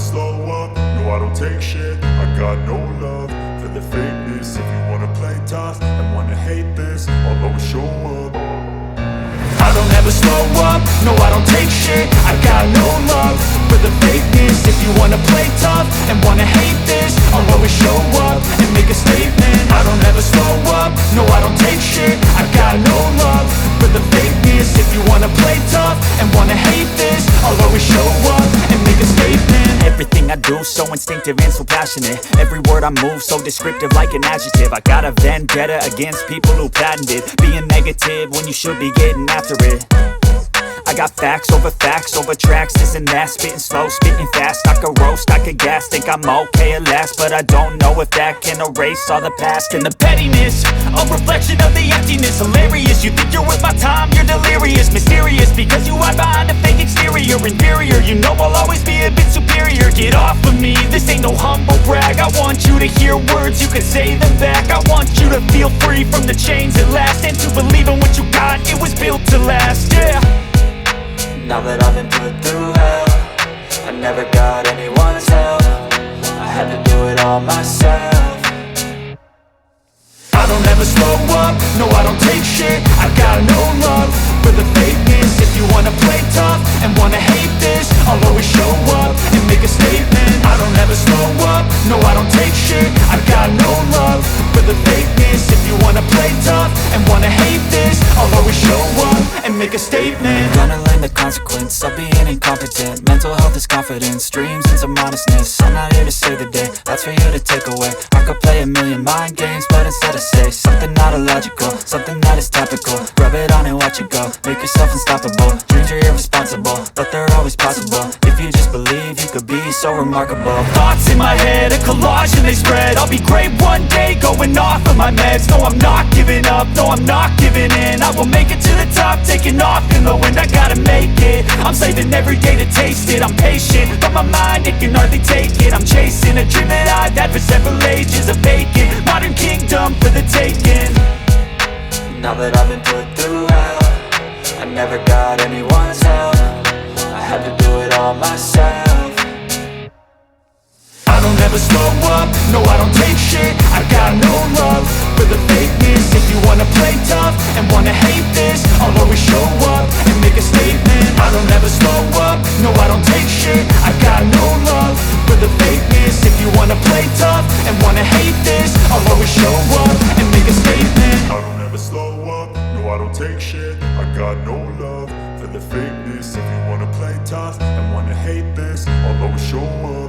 slow up, no I don't take shit. I got no love for the fakeness. If you wanna play tough and wanna hate this, I'll always show up. I don't ever slow up, no I don't take shit. I got no love for the fakeness. If you wanna play tough and wanna hate this, I'll always show up and make a statement. I don't ever slow up, no I don't take shit. I got no love for the fakeness. If you wanna play tough and wanna hate this, I'll always show up and make a statement. Everything I do so instinctive and so passionate. Every word I move so descriptive like an adjective. I got a vendetta against people who patented being negative when you should be getting after it. I got facts over tracks, this and that. Spitting slow, spitting fast, I could roast, I could gas. Think I'm okay at last, but I don't know if that can erase all the past. And the pettiness, a reflection of the emptiness. Hilarious, you think you're worth my time, you're delirious. Mysterious, because you hide behind a fake exterior. Inferior, you know I'll always be a bit superior. Get off of me, this ain't no humble brag. I want you to hear words, you can say them back. I want you to feel free from the chains at last, and to believe in what you got, it was built to last, yeah. Now that I've been put through hell, I never got anyone's help. I had to do it all myself. I don't ever slow up, no I don't take shit. I got no love for the fakeness. If you wanna play tough and wanna hate this, I'll always show up and make a statement. I don't ever slow up, no I don't take shit. I got no love for the fakeness. If you wanna play tough and wanna hate this, I'll always show up and make a statement. Gonna learn the consequence of being incompetent. Mental health is confidence, dreams and some honestness. I'm not here to save the day, that's for you to take away. I could play a million mind games, but instead I say something not illogical, something that is topical. Rub it on and watch it go, make yourself unstoppable. Dreams are irresponsible, but they're always possible. If you just believe, you could be so remarkable. Thoughts in my head, a collage and they spread. I'll be great one day, going off of my meds. No, I'm not giving up, no, I'm not giving in. I will make it to the top, taking off in the wind. I gotta make it, I'm saving every day to taste it. I'm patient, but my mind, it can hardly take it. I'm chasing a dream that I've had for several ages. A vacant, modern kingdom for the taking. Now that I've been put through hell, I never got anyone's help. I had to do it all myself. I don't ever slow up, no I don't take shit. I got no love for the fakeness. If you wanna play tough and wanna hate this, I'll always show up and make a statement. I don't ever slow up, no I don't take shit. I got no love for the fakeness. If you wanna play tough and wanna hate this, I'll always show up and make a statement. I don't ever slow up, no I don't take shit. I got no love for the fakeness. If you wanna play tough and wanna hate this, I'll always show up